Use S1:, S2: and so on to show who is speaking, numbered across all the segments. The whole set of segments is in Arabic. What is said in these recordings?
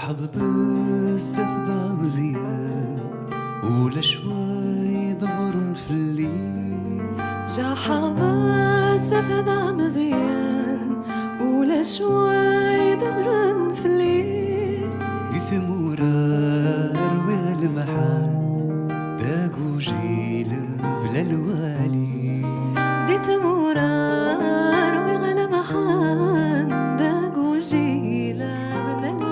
S1: حظ بالزفدة مزيان ولا شوي دبر في الليل.
S2: جا حظ بالزفدة مزيان ولا شوي دبر في الليل.
S1: يتمورار والمحان داقو جيل بلا الوالي.
S2: ديت مرار وغلا محان داقو جيلا بدا الوالي.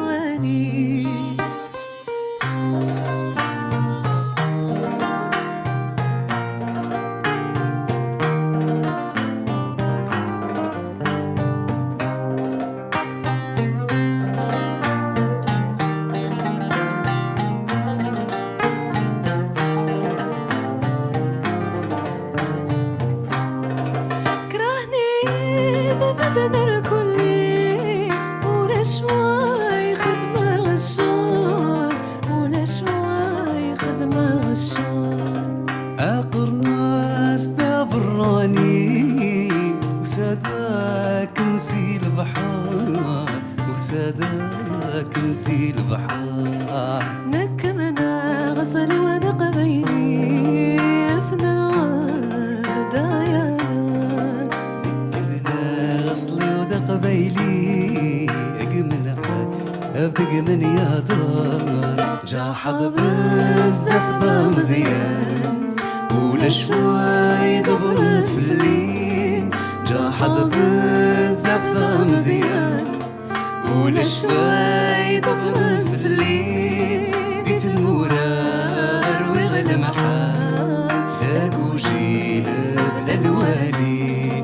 S2: بدنا كلي ولا شوي خدمة غشار ولا شوي خدمة غشار.
S1: آخر ناس براني وساداك نسي البحار وساداك نسي البحار.
S2: نكمنا غسل ونقبيني فنا بدايانا.
S1: أصلي ودق بيلي أجمل أبدق من يا دار. جا حظ بالزفدة مزيان ولا شوي دبر في الليل. جا حظ بالزفدة مزيان ولا شوي دبر في الليل. ديت المورار وغلا محال داقو جيل بلا الوالي.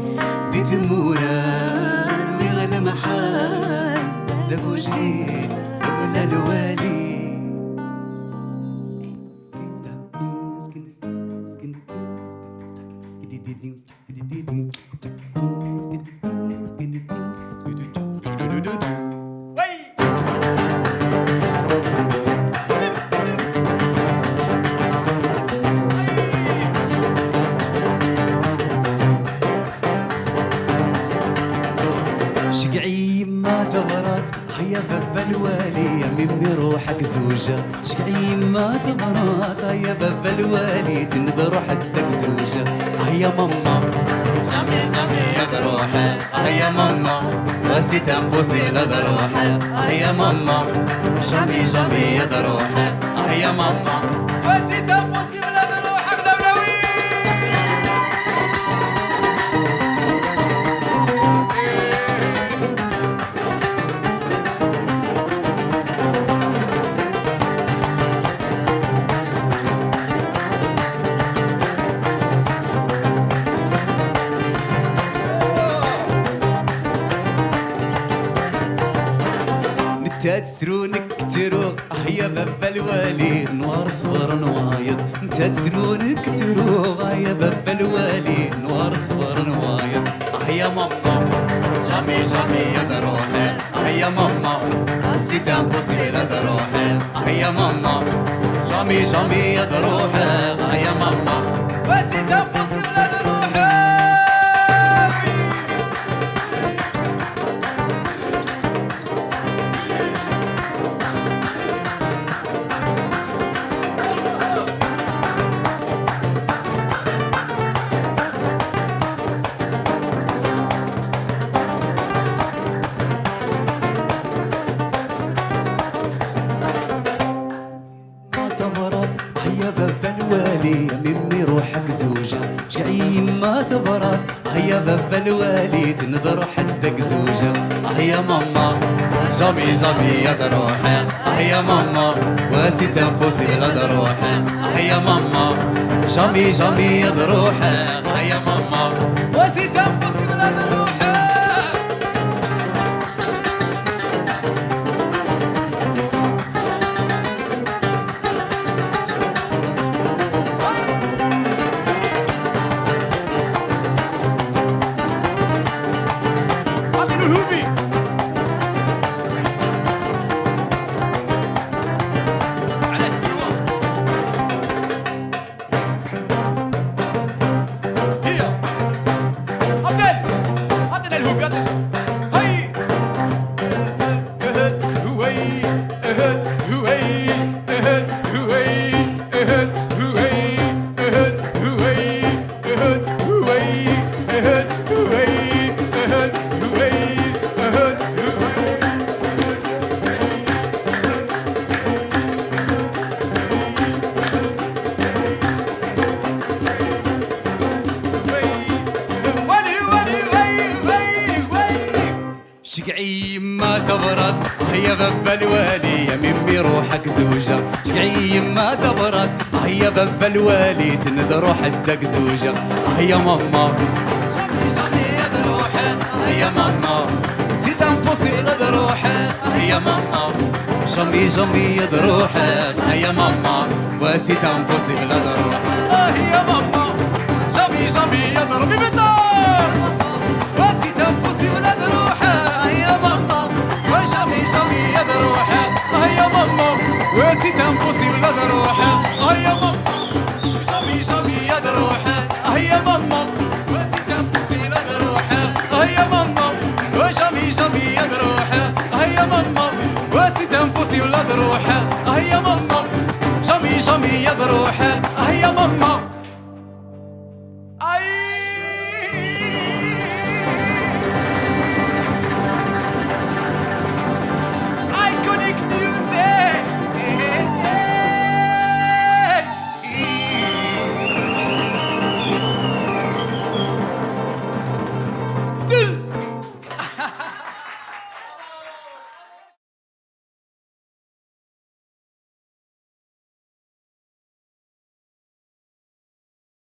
S1: ديت المورار وغلا محال داقو جيل بلا الوالي. شقعي ما تبرد هيا باب الوالي يا ميمي روحك زوجة. شقعي ما تبرد هيا باب الوالي تند روحتك زوجة. هيا ماما
S3: جامي جامي يا روحي هيا ماما واسيت انفسي لدى روحي. هيا ماما جامي جامي يا روحي هيا ماما واسيت انفسي لدى روحك دولوي.
S1: تتسرو نكترو هيا باب الوالي نوار صغر نوايض. تتسرو نكترو هيا باب الوالي نوار صغر نوايض.
S3: هيا ماما جامي جامي يا روحي هيا ماما نسيت انفسي لدى روحي. هيا ماما جامي جامي يا روحي هيا ماما واسيت انفسي لدى روحي.
S1: هيا باب الوالي يا ميمي روحك زوجة. شقعي ما تبرد هيا باب الوالي تنظر حدك زوجة.
S3: هيا ماما جامي جامي يا روحي هيا ماما واسيت انفسي لدى روحي. هيا ماما جامي جامي يا روحي هيا ماما واسيت انفسي لدى روحي.
S1: تبرد هيا باب الوالي يا ميمي روحك زوجة شقعي ما تبرد هيا باب الوالي تند روحك زوجة هيا ماما
S3: جامي جامي يا دروحي هيا ماما
S1: سيت امبوسيبل دروحي
S3: هيا ماما
S1: جامي جامي يا دروحي
S3: هيا ماما
S1: وسيت امبوسيبل دروحي
S3: هيا ماما جامي جامي يا دربي بدار
S1: وسيت امبوسيبل دروحي
S3: هيا ماما وجامي جامي يا دروحي هيا ماما
S1: وسيت امبوسيبل دروحي
S3: هيا ماما جامي جامي يا دروحي هيا ماما وسيت امبوسيبل دروحي هيا ماما وجامي جامي يا دروحي هيا ماما
S1: وسيت امبوسيبل دروحي
S3: هيا ماما جامي جامي يا دروحي هيا ماما